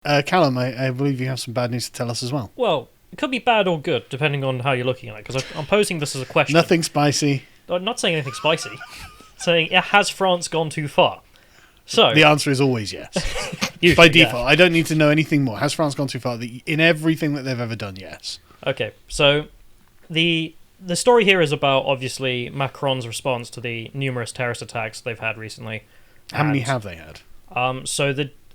Callum, I believe you have some bad news to tell us as well. Well, it could be bad or good, depending on how you're looking at it, because I'm posing this as a question. Nothing spicy. I'm not saying anything spicy. Saying, has France gone too far? So the answer is always yes. usually, By default, I don't need to know anything more. Has France gone too far? In everything that they've ever done, yes. Okay, so the story here is about, obviously, Macron's response to the numerous terrorist attacks they've had recently. How many have they had?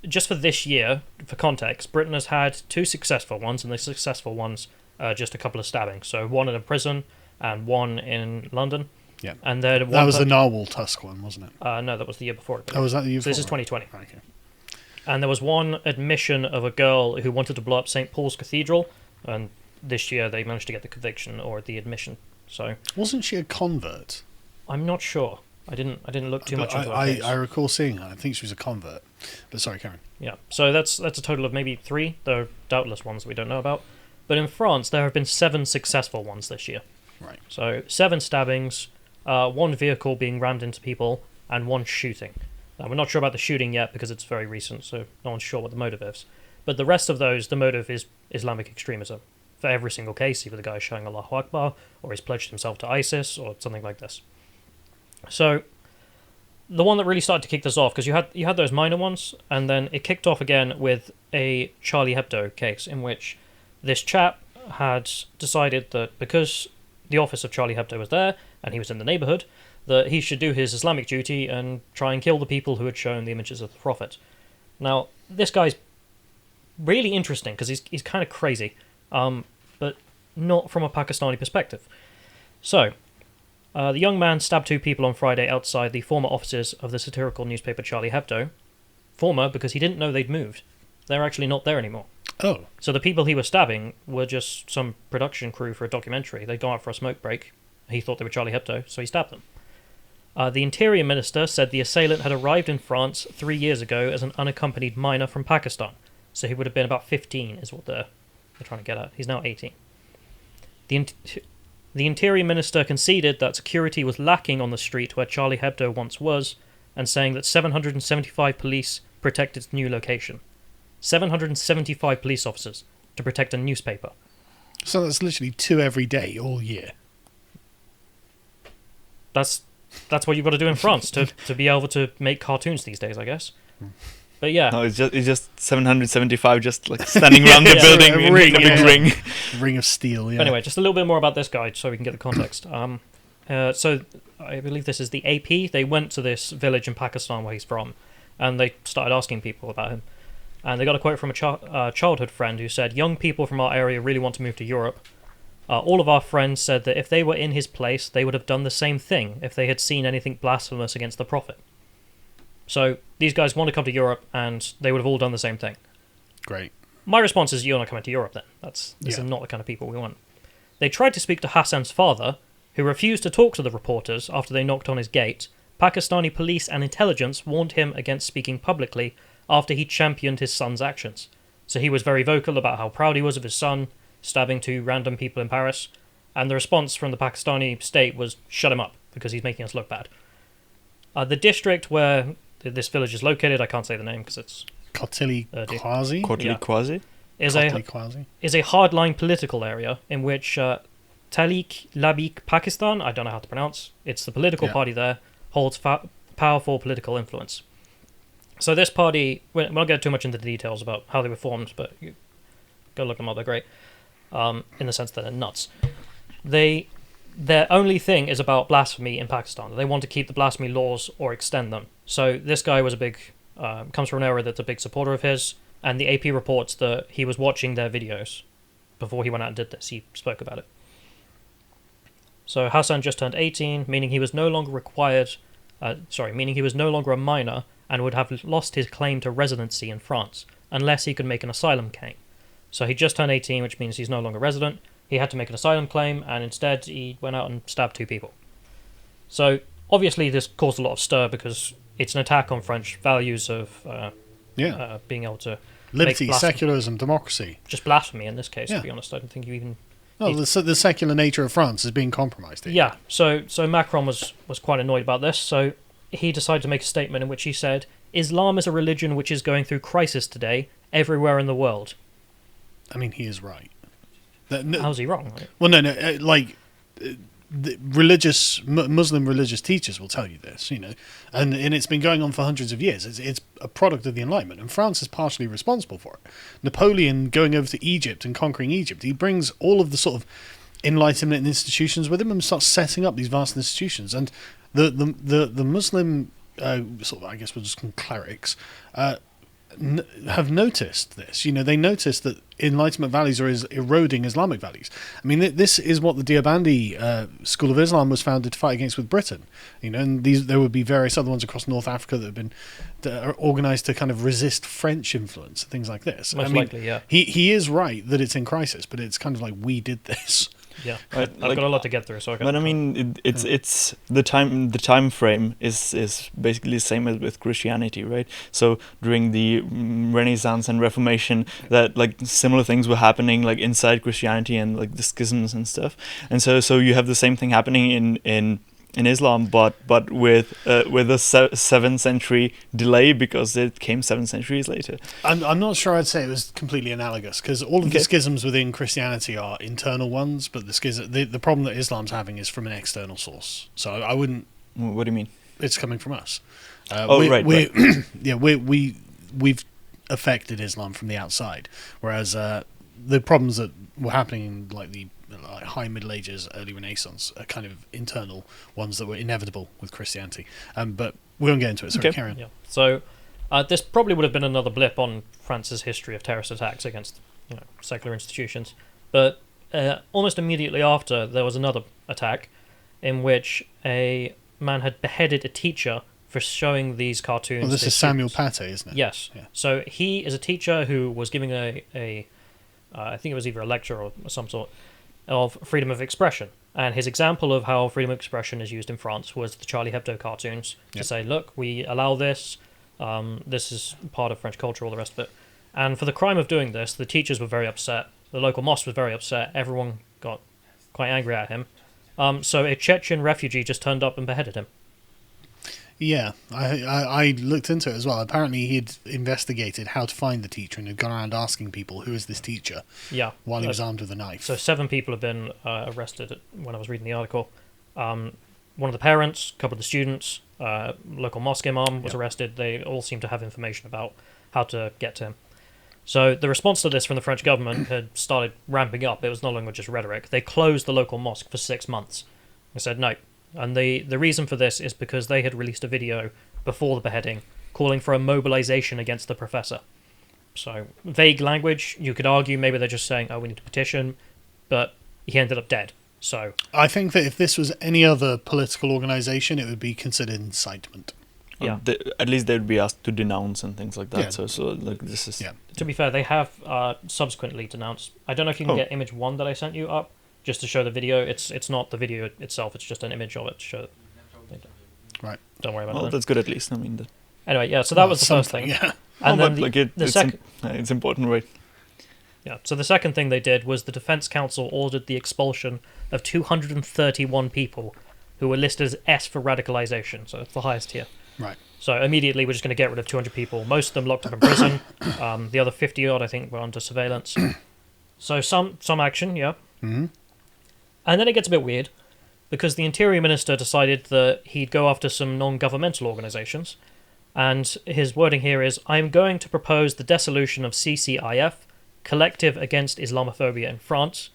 Just for this year, for context, Britain has had 2 successful ones, and the successful ones are just a couple of stabbings. So one in a prison and one in London. Yeah. And then that was the Narwhal Tusk one, wasn't it? No, that was the year before. Oh, was that the year before? So this is 2020. Okay. And there was one admission of a girl who wanted to blow up St. Paul's Cathedral, and this year they managed to get the conviction or the admission. So wasn't she a convert? I'm not sure. I didn't look too much into her case. I recall seeing her. I think she was a convert. But sorry, Karen. Yeah. So that's a total of maybe 3. There are doubtless ones that we don't know about. But in France, there have been 7 successful ones this year. Right. So 7 stabbings, 1 vehicle being rammed into people, and 1 shooting. Now, we're not sure about the shooting yet because it's very recent, so no one's sure what the motive is. But the rest of those, the motive is Islamic extremism. For every single case, either the guy is shouting Allahu Akbar, or he's pledged himself to ISIS, or something like this. So, the one that really started to kick this off, because you had those minor ones, and then it kicked off again with a Charlie Hebdo case, in which this chap had decided that because the office of Charlie Hebdo was there, and he was in the neighbourhood, that he should do his Islamic duty and try and kill the people who had shown the images of the Prophet. Now, this guy's really interesting, because he's kind of crazy, but not from a Pakistani perspective. So, the young man stabbed 2 people on Friday outside the former offices of the satirical newspaper Charlie Hebdo. Former, because he didn't know they'd moved. They're actually not there anymore. Oh. So the people he was stabbing were just some production crew for a documentary. They'd gone out for a smoke break. He thought they were Charlie Hebdo, so he stabbed them. The Interior Minister said the assailant had arrived in France 3 years ago as an unaccompanied minor from Pakistan. So he would have been about 15, is what they're trying to get at. He's now 18. The Interior Minister conceded that security was lacking on the street where Charlie Hebdo once was, and saying that 775 police protect its new location. 775 police officers to protect a newspaper. So that's literally 2 every day, all year. That's what you've got to do in France to be able to make cartoons these days, I guess. But yeah. No, it's just 775 just like standing around the building in a big ring. Ring of steel, yeah. But anyway, just a little bit more about this guy so we can get the context. So I believe this is the AP. They went to this village in Pakistan where he's from, and they started asking people about him. And they got a quote from a childhood friend who said, "Young people from our area really want to move to Europe. All of our friends said that if they were in his place, they would have done the same thing if they had seen anything blasphemous against the Prophet." So these guys want to come to Europe, and they would have all done the same thing. Great. My response is, you're not coming to Europe then. These are not the kind of people we want. They tried to speak to Hassan's father, who refused to talk to the reporters after they knocked on his gate. Pakistani police and intelligence warned him against speaking publicly after he championed his son's actions. So he was very vocal about how proud he was of his son, stabbing 2 random people in Paris, and the response from the Pakistani state was, shut him up, because he's making us look bad. The district where this village is located, I can't say the name because it's... Kotili Kwazi? Kotili Kwazi? Is a hardline political area in which Talik Labik Pakistan, I don't know how to pronounce, it's the political party there, holds powerful political influence. So this party, we won't get too much into the details about how they were formed, but you go look them up, they're great, in the sense that they're nuts. Their only thing is about blasphemy in Pakistan. They want to keep the blasphemy laws or extend them. So this guy was comes from an area that's a big supporter of his, and the AP reports that he was watching their videos before he went out and did this. He spoke about it. So Hassan just turned 18, meaning he was no longer meaning he was no longer a minor and would have lost his claim to residency in France unless he could make an asylum claim. So he just turned 18, which means he's no longer resident. He had to make an asylum claim, and instead he went out and stabbed 2 people. So obviously this caused a lot of stir because it's an attack on French values of being able to liberty, secularism, democracy. Just blasphemy in this case, to be honest. I don't think you even... No, the secular nature of France is being compromised here. Yeah, so Macron was quite annoyed about this, so he decided to make a statement in which he said, "Islam is a religion which is going through crisis today. everywhere in the world. I mean, he is right. How's he wrong? Well, no, the Muslim religious teachers will tell you this, and it's been going on for hundreds of years. It's a product of the Enlightenment, and France is partially responsible for it. Napoleon going over to Egypt and conquering Egypt, he brings all of the sort of Enlightenment institutions with him and starts setting up these vast institutions. And the Muslim sort of, I guess we'll just call them clerics, have noticed this. They notice that Enlightenment values are eroding Islamic values. I mean, this is what the Deobandi School of Islam was founded to fight against with Britain. And there would be various other ones across North Africa that are organised to kind of resist French influence and things like this. Most likely, yeah. He is right that it's in crisis, but it's kind of like we did this. Yeah, I've got a lot to get through, so. But I mean, it's the time frame is basically the same as with Christianity, right? So during the Renaissance and Reformation, that like similar things were happening like inside Christianity and like the schisms and stuff, and so you have the same thing happening in Islam, but with a 7th century delay because it came 7 centuries later. I'm not sure I'd say it was completely analogous, because all of the schisms within Christianity are internal ones, but the problem that Islam's having is from an external source. So I wouldn't. What do you mean? It's coming from us. Right. Yeah, we've affected Islam from the outside, whereas the problems that were happening in like the high Middle Ages, early Renaissance, are kind of internal ones that were inevitable with Christianity. But we won't get into it. Sorry, carry on. Yeah. So this probably would have been another blip on France's history of terrorist attacks against secular institutions. But almost immediately after, there was another attack in which a man had beheaded a teacher for showing these cartoons. Well, this is Samuel Paty, isn't it? Yes. Yeah. So he is a teacher who was giving I think it was either a lecture or some sort of freedom of expression. And his example of how freedom of expression is used in France was the Charlie Hebdo cartoons to say, look, we allow this, this is part of French culture, all the rest of it. And for the crime of doing this, the teachers were very upset. The local mosque was very upset. Everyone got quite angry at him. So a Chechen refugee just turned up and beheaded him. Yeah, I looked into it as well. Apparently he'd investigated how to find the teacher and had gone around asking people, who is this teacher? Yeah. While he was armed with a knife. So 7 people have been arrested when I was reading the article. One of the parents, a couple of the students, local mosque imam was arrested. They all seem to have information about how to get to him. So the response to this from the French government had started ramping up. It was no longer just rhetoric. They closed the local mosque for 6 months. They said no. And the reason for this is because they had released a video before the beheading calling for a mobilization against the professor. So, vague language. You could argue maybe they're just saying, we need to petition, but he ended up dead. So I think that if this was any other political organization, it would be considered incitement. Yeah. At least they'd be asked to denounce and things like that. Yeah. So like this is. Yeah. To be fair, they have subsequently denounced. I don't know if you can get image 1 that I sent you up. Just to show the video, it's not the video itself. It's just an image of it to show. Right. Don't worry about it. Well, that's good at least. I mean. Anyway, yeah. So that was the first thing. Yeah. And then it's important, right? Yeah. So the second thing they did was the Defense Council ordered the expulsion of 231 people who were listed as S for radicalization. So it's the highest tier. Right. So immediately we're just going to get rid of 200 people. Most of them locked up in prison. The other 50 odd, I think, were under surveillance. So some action, yeah. Mm-hmm. And then it gets a bit weird, because the Interior Minister decided that he'd go after some non-governmental organisations, and his wording here is, I'm going to propose the dissolution of CCIF, Collective Against Islamophobia in France,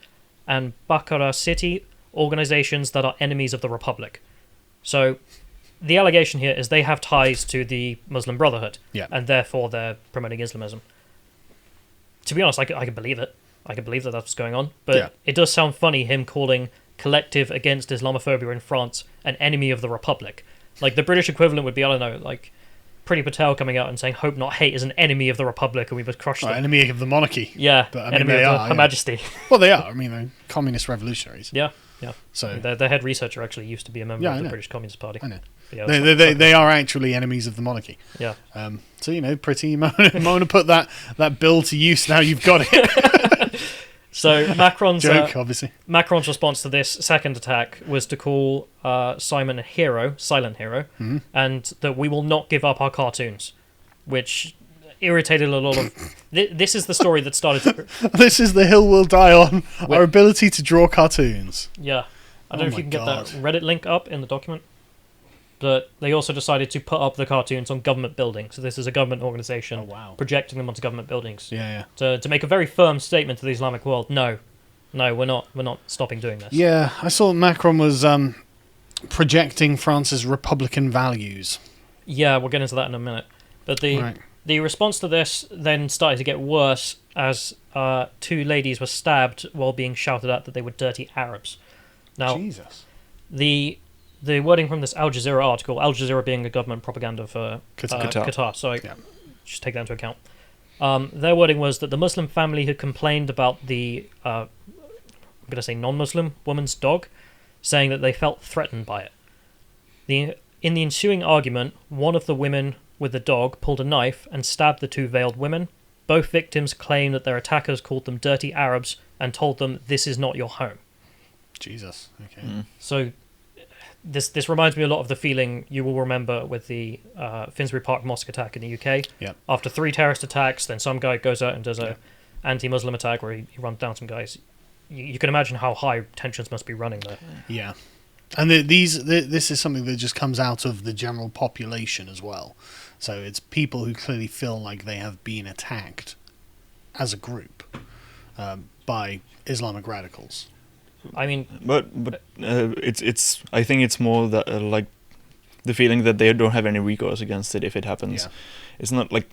and Baqarah City, organisations that are enemies of the Republic. So the allegation here is they have ties to the Muslim Brotherhood, and therefore they're promoting Islamism. To be honest, I can believe it. I can believe that that's what's going on, but it does sound funny him calling Collective Against Islamophobia in France an enemy of the Republic. Like, the British equivalent would be, I don't know, like Priti Patel coming out and saying Hope Not Hate is an enemy of the Republic and we must crush them. Enemy of the monarchy. Yeah, but, I mean, enemy of Her Majesty. Well, they are. I mean, they're communist revolutionaries. Yeah. So their head researcher actually used to be a member of the British Communist Party. I know. Yeah, they are actually enemies of the monarchy. Yeah. So, pretty Mona put that bill to use now you've got it. So Macron's joke, obviously. Macron's response to this second attack was to call Simon a hero, silent hero, and that we will not give up our cartoons, which irritated a lot of... This is the story that started to... This is the hill we'll die on. Our ability to draw cartoons. Yeah. I don't know if you can get that Reddit link up in the document. But they also decided to put up the cartoons on government buildings. So this is a government organisation projecting them onto government buildings. Yeah. To make a very firm statement to the Islamic world, no, we're not stopping doing this. Yeah, I saw Macron was projecting France's Republican values. Yeah, we'll get into that in a minute. But the response to this then started to get worse as 2 ladies were stabbed while being shouted at that they were dirty Arabs. Now, Jesus. The wording from this Al Jazeera article, Al Jazeera being a government propaganda for Qatar, so just take that into account. Their wording was that the Muslim family had complained about the, I'm going to say non-Muslim woman's dog, saying that they felt threatened by it. In the ensuing argument, one of the women with the dog pulled a knife and stabbed the 2 veiled women. Both victims claim that their attackers called them dirty Arabs and told them this is not your home. Jesus, okay. So... This reminds me a lot of the feeling you will remember with the Finsbury Park mosque attack in the UK. Yep. After 3 terrorist attacks, then some guy goes out and does a anti-Muslim attack where he runs down some guys. You can imagine how high tensions must be running there. Yeah. And this is something that just comes out of the general population as well. So it's people who clearly feel like they have been attacked as a group by Islamic radicals. I mean, but it's I think it's more that like the feeling that they don't have any recourse against it if it happens. Yeah. It's not like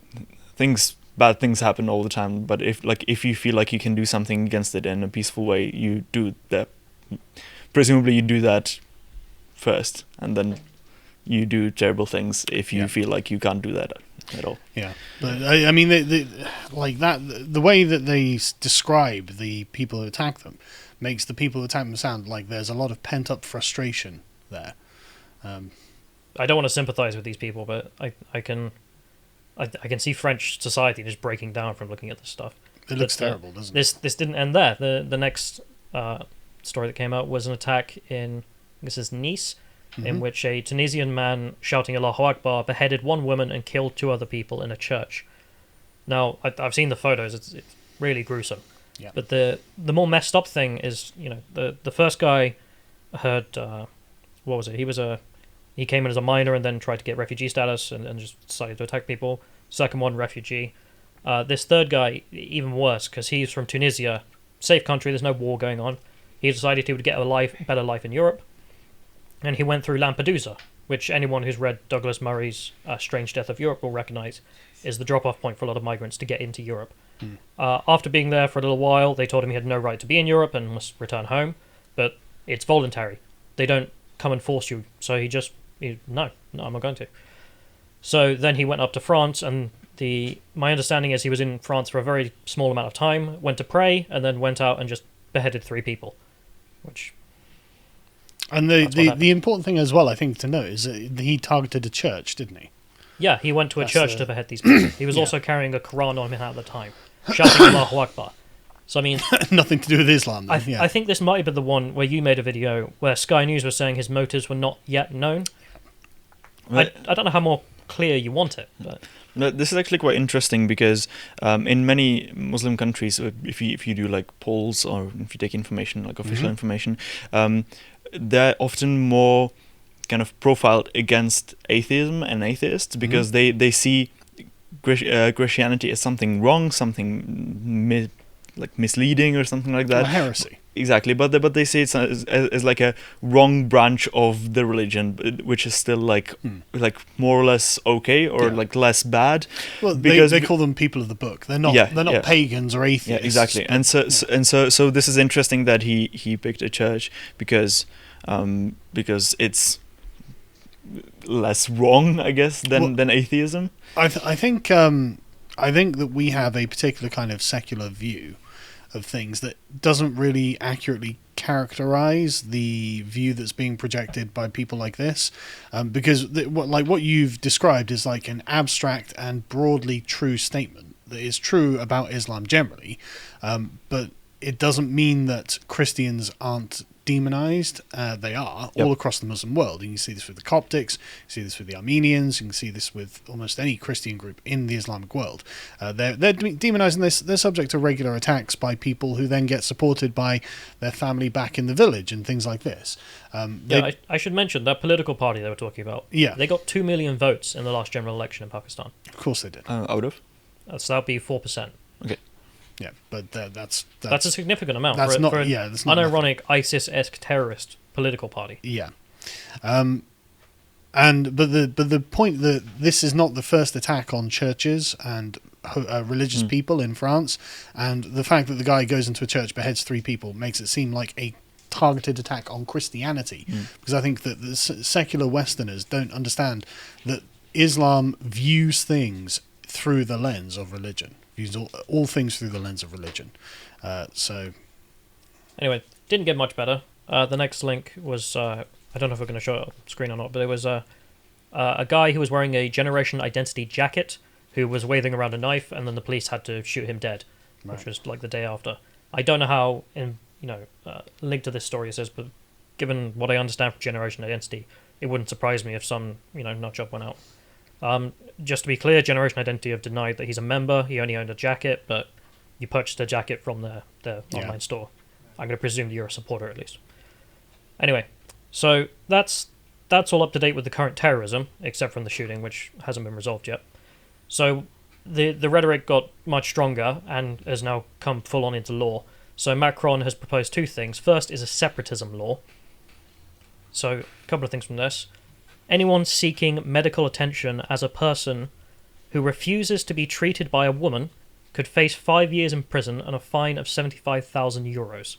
bad things happen all the time, but if you feel like you can do something against it in a peaceful way, you do that. Presumably, you do that first, and then you do terrible things if you feel like you can't do that at all. Yeah, but I mean, like that. The way that they describe the people who attack them makes the people who attack them sound like there's a lot of pent-up frustration there. I don't want to sympathise with these people, but I can see French society just breaking down from looking at this stuff. It looks terrible, doesn't it? This didn't end there. The next story that came out was an attack in, this is Nice, in which a Tunisian man shouting Allahu Akbar beheaded 1 woman and killed 2 other people in a church. Now, I've seen the photos. It's really gruesome. Yeah. But the more messed up thing is, the first guy heard, what was it? He came in as a minor and then tried to get refugee status and just decided to attack people. Second one, refugee. This third guy, even worse, because he's from Tunisia, safe country, there's no war going on. He decided he would get a better life in Europe. And he went through Lampedusa, which anyone who's read Douglas Murray's Strange Death of Europe will recognise is the drop-off point for a lot of migrants to get into Europe. After being there for a little while, they told him he had no right to be in Europe and must return home, but it's voluntary. They don't come and force you, so no, I'm not going to. So then he went up to France, and my understanding is he was in France for a very small amount of time, went to pray, and then went out and just beheaded 3 people, which... And the important thing as well, I think, to note is that he targeted a church, didn't he? Yeah, he went to a church to behead these people. He was also carrying a Quran on him at the time, shouting Allahu Akbar. So, I mean... Nothing to do with Islam, then. I think this might have been the one where you made a video where Sky News was saying his motives were not yet known. I don't know how more clear you want it, but... No, this is actually quite interesting because in many Muslim countries, if you do like polls or if you take information, like official information, they're often more kind of profiled against atheism and atheists because they see Christianity as something wrong, something misleading or something like that. Or heresy. Exactly, but they say it's as like a wrong branch of the religion, which is still like more or less okay or like less bad. Well, because they call them people of the book. They're not pagans or atheists. Yeah, exactly. And so this is interesting that he picked a church because it's less wrong, I guess, than atheism. I think that we have a particular kind of secular view of things that doesn't really accurately characterize the view that's being projected by people like this, because what you've described is like an abstract and broadly true statement that is true about Islam generally, but it doesn't mean that Christians aren't demonized they are all across the Muslim world. And you see this with the Coptics, you see this with the Armenians, you can see this with almost any Christian group in the Islamic world. They're demonized, and they're subject to regular attacks by people who then get supported by their family back in the village and things like this. I should mention that political party they were talking about. Yeah. They got 2 million votes in the last general election in Pakistan. Of course they did. Out of? So that would be 4%. Okay. Yeah, but that's a significant amount that's for not, an that's not unironic ISIS-esque terrorist political party. Yeah. But the point that this is not the first attack on churches and religious people in France, and the fact that the guy goes into a church, beheads 3 people, makes it seem like a targeted attack on Christianity, because I think that the secular Westerners don't understand that Islam views things through the lens of religion, views all things through the lens of religion. So anyway, didn't get much better. The next link was I don't know if we're going to show it on screen or not, but it was a guy who was wearing a Generation Identity jacket who was waving around a knife, and then the police had to shoot him dead, which was like the day after. I don't know how linked to this story it says, but given what I understand from Generation Identity, it wouldn't surprise me if some nut job went out. Just to be clear, Generation Identity have denied that he's a member. He only owned a jacket, but you purchased a jacket from their online store. I'm going to presume that you're a supporter at least. Anyway, so that's all up to date with the current terrorism, except from the shooting, which hasn't been resolved yet. So the rhetoric got much stronger and has now come full on into law. So Macron has proposed 2 things. First is a separatism law. So a couple of things from this. Anyone seeking medical attention as a person who refuses to be treated by a woman could face 5 years in prison and a fine of 75,000 euros.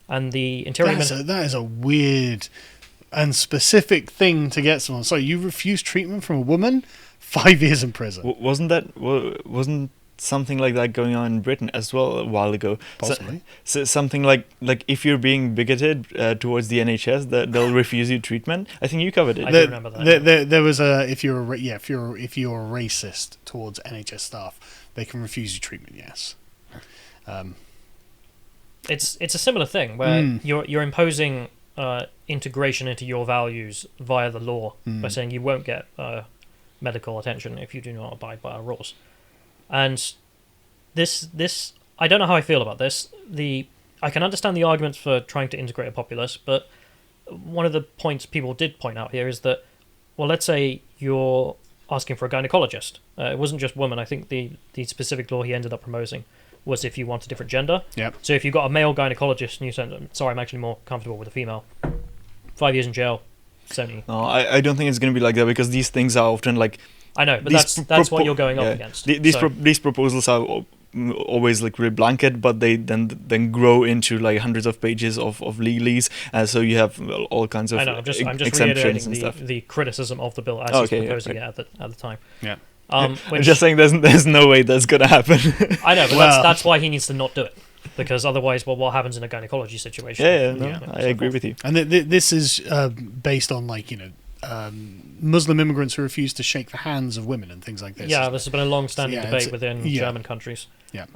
And the Interior Minister... Hmm. That is a weird and specific thing to get someone. So you refuse treatment from a woman? 5 years in prison. Wasn't something like that going on in Britain as well a while ago? Possibly. So something like if you're being bigoted towards the NHS, that they'll refuse you treatment. I think you covered it. I do remember that. There was if you're a racist towards NHS staff, they can refuse you treatment. Yes. It's a similar thing where you're imposing integration into your values via the law by saying you won't get medical attention if you do not abide by our rules. And this I don't know how I feel about this. I can understand the arguments for trying to integrate a populace, but one of the points people did point out here is that, well, let's say you're asking for a gynecologist. It wasn't just women. I think the specific law he ended up proposing was if you want a different gender. Yep. So if you've got a male gynecologist and you said, sorry, I'm actually more comfortable with a female, 5 years in jail, 70. No, I don't think it's going to be like that, because these things are often like... I know, but that's what you're going up against. These proposals are always like really blanket, but they then grow into like hundreds of pages of legalese, so you have all kinds of I'm just exemptions reiterating and stuff. the criticism of the bill as he's proposing it at the time. Yeah. I'm just saying there's no way that's going to happen. I know, but that's why he needs to not do it. Because otherwise, well, what happens in a gynecology situation? I agree with you. And this is based on Muslim immigrants who refuse to shake the hands of women and things like this. Yeah, this has been a long-standing debate within German countries. Yeah.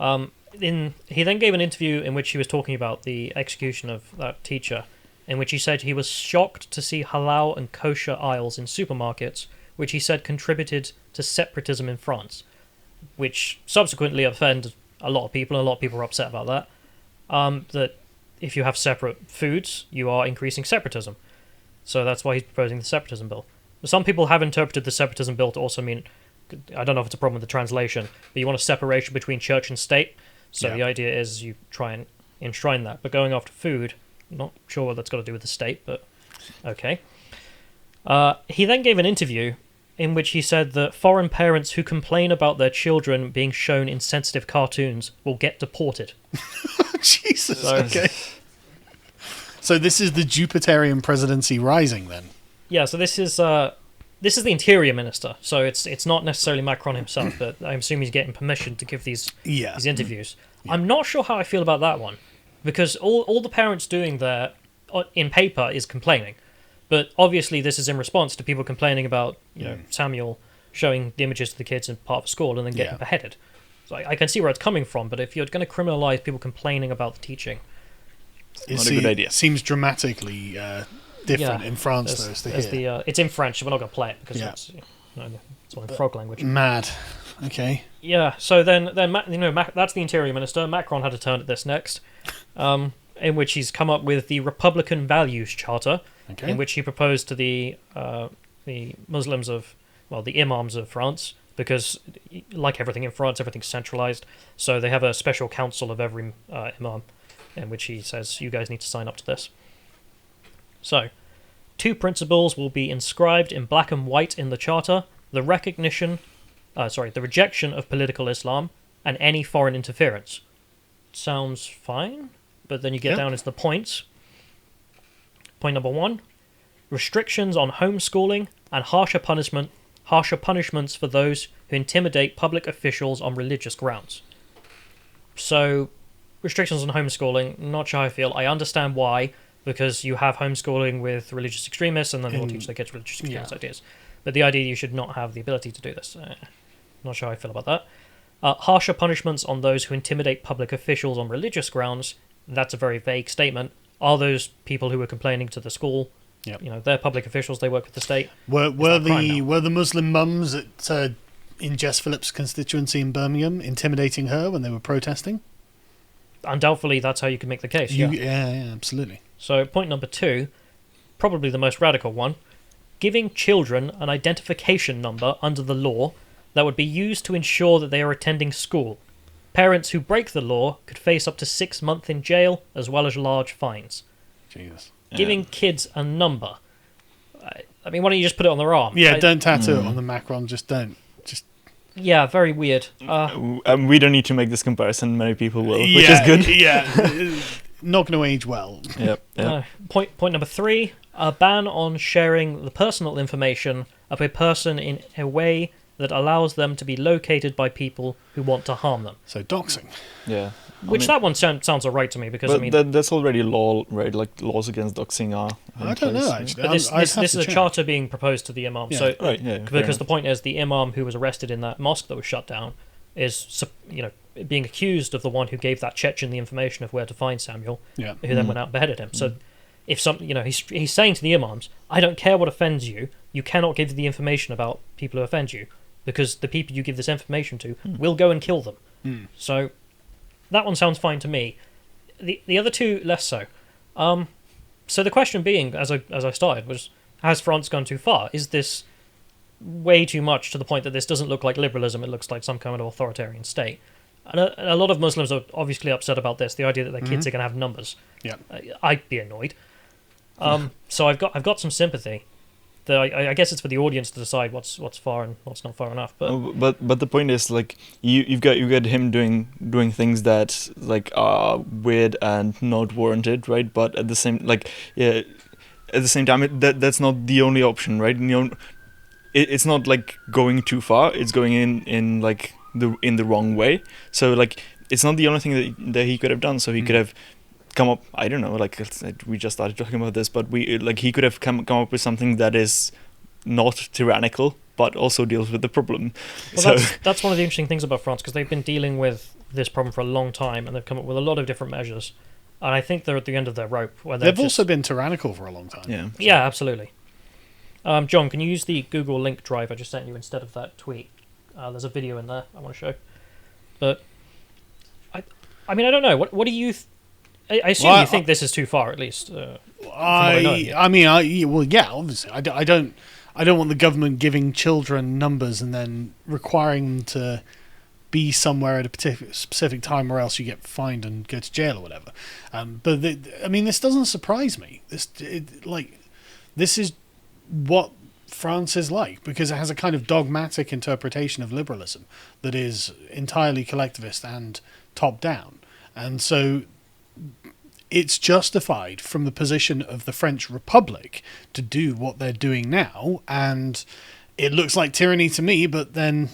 He then gave an interview in which he was talking about the execution of that teacher, in which he said he was shocked to see halal and kosher aisles in supermarkets, which he said contributed to separatism in France, which subsequently offended a lot of people, and a lot of people were upset about that. That if you have separate foods, you are increasing separatism. So that's why he's proposing the separatism bill. Some people have interpreted the separatism bill to also mean, I don't know if it's a problem with the translation, but you want a separation between church and state. So the idea is you try and enshrine that. But going after food, not sure what that's got to do with the state, but okay. He then gave an interview in which he said that foreign parents who complain about their children being shown insensitive cartoons will get deported. Jesus, okay. So this is the Jupiterian presidency rising, then? Yeah, so this is the Interior Minister. So it's not necessarily Macron himself, but I assume he's getting permission to give these interviews. Yeah. I'm not sure how I feel about that one, because all the parents doing there in paper is complaining. But obviously this is in response to people complaining about Samuel showing the images to the kids in part of a school and then getting beheaded. So I can see where it's coming from, but if you're going to criminalise people complaining about the teaching, Not a good idea. Seems dramatically different in France, though, as to here. It's in French, so we're not going to play it because it's all in frog language. Mad. Okay. Yeah, so then that's the Interior Minister. Macron had a turn at this next, in which he's come up with the Republican Values Charter, in which he proposed to the Muslims the imams of France, because like everything in France, everything's centralized, so they have a special council of every imam, in which he says, you guys need to sign up to this. So, 2 principles will be inscribed in black and white in the charter: the rejection of political Islam and any foreign interference. Sounds fine, but then you get down into the points. Point number 1, restrictions on homeschooling and harsher punishments for those who intimidate public officials on religious grounds. So, restrictions on homeschooling, not sure how I feel. I understand why, because you have homeschooling with religious extremists, and then they'll teach their kids religious extremist ideas. But the idea you should not have the ability to do this, not sure how I feel about that. Harsher punishments on those who intimidate public officials on religious grounds, that's a very vague statement. Are those people who were complaining to the school? Yep. They're public officials, they work with the state. Were the Muslim mums in Jess Phillips' constituency in Birmingham intimidating her when they were protesting? Undoubtedly, that's how you could make the case. Yeah, absolutely. So, point number 2, probably the most radical one: giving children an identification number under the law that would be used to ensure that they are attending school. Parents who break the law could face up to 6 months in jail, as well as large fines. Jesus. Giving kids a number. I mean, why don't you just put it on their arm? Yeah, don't tattoo it on the Macron. Just don't. Yeah, very weird. We don't need to make this comparison. Many people will, which is good. Yeah, not going to age well. Yep. Point number 3, a ban on sharing the personal information of a person in a way that allows them to be located by people who want to harm them. So doxing. Yeah. That one sounds alright to me, because that's already law, right? Like laws against doxing are. I don't know actually. But this is a charter being proposed to the imam. Yeah. So right, because the point is, the imam who was arrested in that mosque that was shut down is being accused of the one who gave that Chechen the information of where to find Samuel, who then went out and beheaded him. So if he's saying to the imams, I don't care what offends you, you cannot give the information about people who offend you, because the people you give this information to will go and kill them. So that one sounds fine to me. The other 2 less so. So the question being, as I started, was, has France gone too far? Is this way too much, to the point that this doesn't look like liberalism, it looks like some kind of authoritarian state? And a lot of Muslims are obviously upset about this, the idea that their kids are going to have numbers. Yeah. I'd be annoyed. So I've got some sympathy. I guess it's for the audience to decide what's far and what's not far enough. But the point is, like, you've got him doing things that like are weird and not warranted, right? But at the same time, that's not the only option, right? It's not like going too far. It's going in the wrong way. So like, it's not the only thing that he could have done. So he could have come up, I don't know, like we just started talking about this, but he could have come up with something that is not tyrannical but also deals with the problem. Well, that's one of the interesting things about France, because they've been dealing with this problem for a long time, and they've come up with a lot of different measures, and I think they're at the end of their rope. They've also been tyrannical for a long time. Yeah, absolutely. John, can you use the Google link drive I just sent you instead of that tweet? There's a video in there I want to show. But I mean, I don't know. What do you? I assume you think this is too far, at least. Obviously, I don't want the government giving children numbers and then requiring them to be somewhere at a specific time, or else you get fined and go to jail or whatever. But this doesn't surprise me. This is what France is like, because it has a kind of dogmatic interpretation of liberalism that is entirely collectivist and top down, and so it's justified from the position of the French Republic to do what they're doing now, and it looks like tyranny to me, but then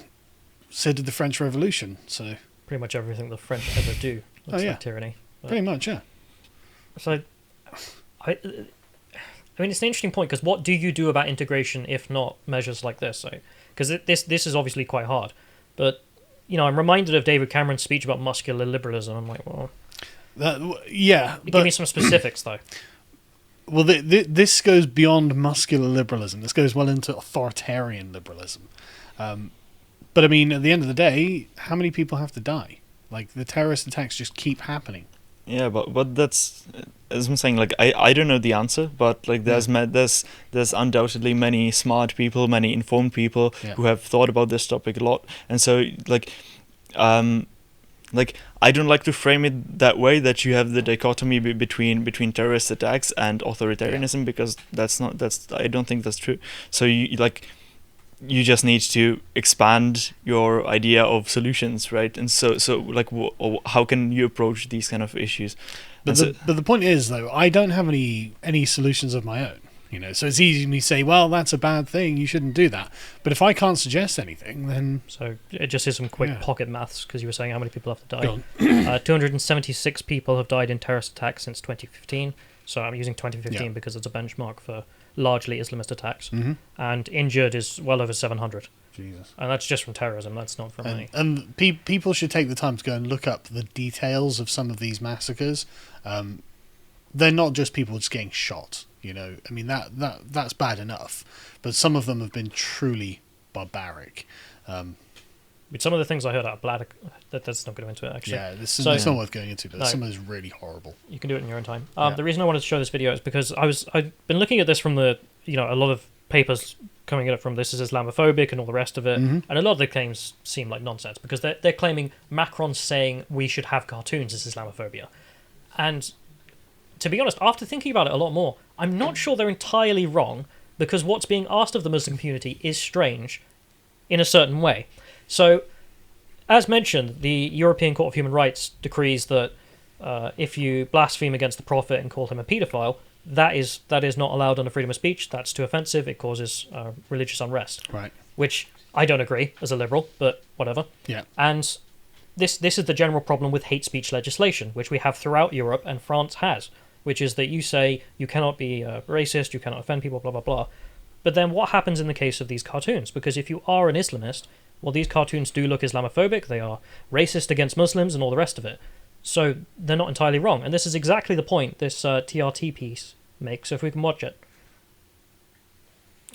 so did the French Revolution. So pretty much everything the French ever do looks like tyranny. But pretty much, yeah. So, I mean, it's an interesting point, because what do you do about integration if not measures like this? Because this is obviously quite hard. But, I'm reminded of David Cameron's speech about muscular liberalism. I'm like, well... Give me some specifics, though. Well, this goes beyond muscular liberalism. This goes well into authoritarian liberalism. But I mean, at the end of the day, how many people have to die? Like, the terrorist attacks just keep happening. Yeah, but that's, as I'm saying, like I don't know the answer, but like there's undoubtedly many smart people, many informed people who have thought about this topic a lot, and so like I don't like to frame it that way, that you have the dichotomy between terrorist attacks and authoritarianism, because I don't think that's true. So you just need to expand your idea of solutions, right? And so like how can you approach these kind of issues? But the point is, though, I don't have any solutions of my own. You know, so it's easy to say, well, that's a bad thing, you shouldn't do that. But if I can't suggest anything, then... So it just is some quick pocket maths, because you were saying how many people have to die. 276 people have died in terrorist attacks since 2015. So I'm using 2015 because it's a benchmark for largely Islamist attacks. Mm-hmm. And injured is well over 700. Jesus. And that's just from terrorism, that's not from any. And people should take the time to go and look up the details of some of these massacres. They're not just people just getting shot. You know, I mean, that's bad enough, but some of them have been truly barbaric. But some of the things I heard out of Bladder, that's not going to go into it, actually. Yeah, it's not worth going into, but some of it's really horrible. You can do it in your own time. The reason I wanted to show this video is because I've been looking at this from a lot of papers coming at it from this is Islamophobic and all the rest of it, and a lot of the claims seem like nonsense, because they're claiming Macron saying we should have cartoons is Islamophobia. And to be honest, after thinking about it a lot more, I'm not sure they're entirely wrong, because what's being asked of the Muslim community is strange in a certain way. So, as mentioned, the European Court of Human Rights decrees that if you blaspheme against the Prophet and call him a paedophile, that is not allowed under freedom of speech. That's too offensive. It causes religious unrest. Right. Which I don't agree as a liberal, but whatever. Yeah. And this is the general problem with hate speech legislation, which we have throughout Europe, and France has, which is that you say you cannot be racist, you cannot offend people, blah, blah, blah. But then what happens in the case of these cartoons? Because if you are an Islamist, well, these cartoons do look Islamophobic, they are racist against Muslims and all the rest of it. So they're not entirely wrong. And this is exactly the point this TRT piece makes, if we can watch it.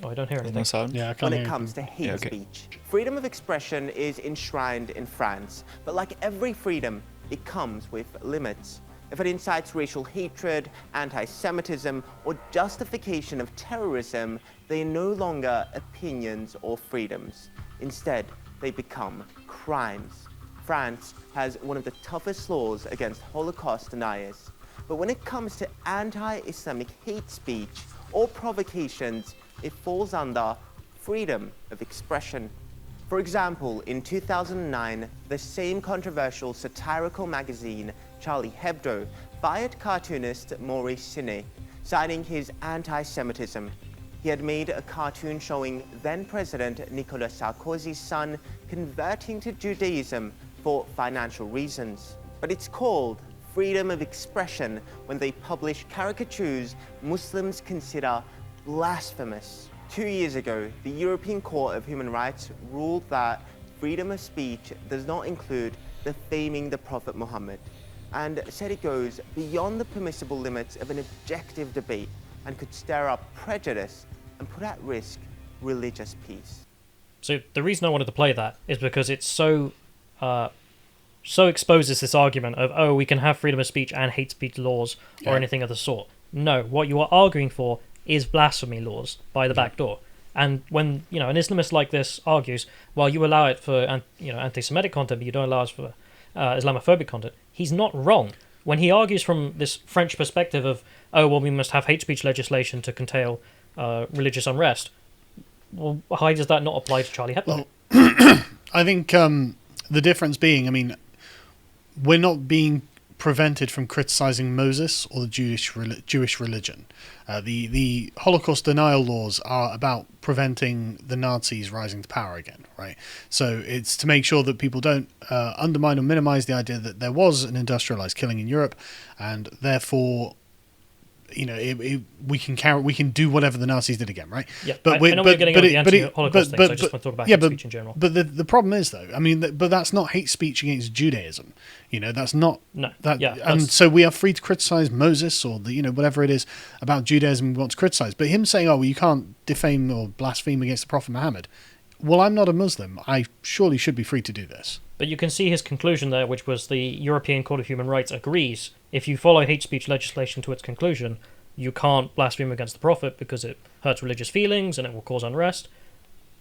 Oh, I don't hear anything. No sound? Yeah, I can't When hear it comes to hate speech, freedom of expression is enshrined in France. But like every freedom, it comes with limits. If it incites racial hatred, anti-Semitism, or justification of terrorism, they are no longer opinions or freedoms. Instead, they become crimes. France has one of the toughest laws against Holocaust deniers. But when it comes to anti-Islamic hate speech or provocations, it falls under freedom of expression. For example, in 2009, the same controversial satirical magazine, Charlie Hebdo, fired cartoonist Maurice Siné, citing his anti-Semitism. He had made a cartoon showing then-President Nicolas Sarkozy's son converting to Judaism for financial reasons. But it's called freedom of expression when they publish caricatures Muslims consider blasphemous. 2 years ago, the European Court of Human Rights ruled that freedom of speech does not include defaming the Prophet Mohammed, and said it goes beyond the permissible limits of an objective debate and could stir up prejudice and put at risk religious peace. So the reason I wanted to play that is because it's so exposes this argument of, oh, we can have freedom of speech and hate speech laws or anything of the sort. No, what you are arguing for is blasphemy laws by the back door. And when an Islamist like this argues, well, you allow it for anti-Semitic content, but you don't allow it for Islamophobic content, he's not wrong. When he argues from this French perspective of, oh, well, we must have hate speech legislation to curtail religious unrest, well, why does that not apply to Charlie Hebdo? Well, I think the difference being, I mean, we're not being prevented from criticizing Moses or the Jewish religion. The Holocaust denial laws are about preventing the Nazis rising to power again, right? So it's to make sure that people don't undermine or minimize the idea that there was an industrialized killing in Europe, and therefore we can do whatever the Nazis did again, right? Yeah, I know we're getting on the anti-Holocaust thing, so I just want to talk about hate speech in general. But the problem is, though, I mean, but that's not hate speech against Judaism. That's not and so we are free to criticize Moses or whatever it is about Judaism we want to criticize. But him saying, "Oh, well, you can't defame or blaspheme against the Prophet Muhammad," well, I'm not a Muslim. I surely should be free to do this. But you can see his conclusion there, which was the European Court of Human Rights agrees. If you follow hate speech legislation to its conclusion, you can't blaspheme against the Prophet because it hurts religious feelings and it will cause unrest.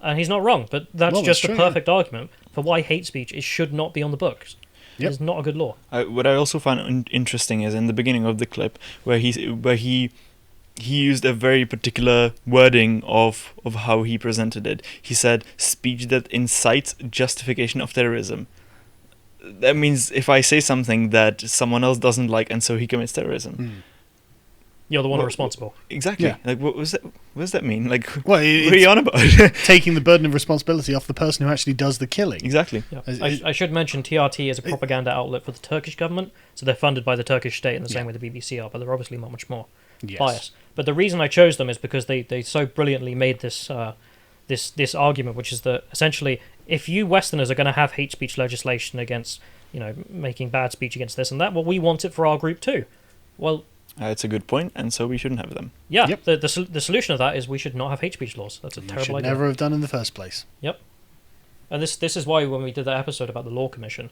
And he's not wrong, but that's just a perfect argument for why hate speech should not be on the books. Yep. It's not a good law. What I also find interesting is in the beginning of the clip where he used a very particular wording of how he presented it. He said, speech that incites justification of terrorism. That means if I say something that someone else doesn't like and so he commits terrorism. You're the one responsible. Exactly. Yeah. Like, what does that mean? Like, what are you on about? Taking the burden of responsibility off the person who actually does the killing. Exactly. Yeah. I should mention TRT is a propaganda outlet for the Turkish government, so they're funded by the Turkish state in the same way the BBC are, but they're obviously not much more biased. But the reason I chose them is because they so brilliantly made this argument, which is that essentially, if you Westerners are going to have hate speech legislation against, making bad speech against this and that, well, we want it for our group too. Well, it's a good point, and so we shouldn't have them. Yeah, yep. The solution of that is we should not have hate speech laws. That's a terrible idea. Never have done in the first place. Yep. And this is why when we did that episode about the Law Commission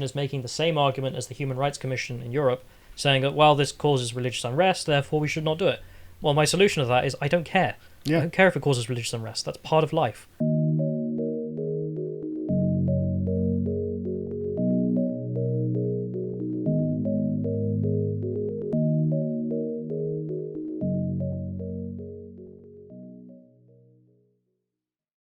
is making the same argument as the Human Rights Commission in Europe, saying that, well, this causes religious unrest, therefore we should not do it. Well, my solution to that is I don't care. Yeah. I don't care if it causes religious unrest. That's part of life.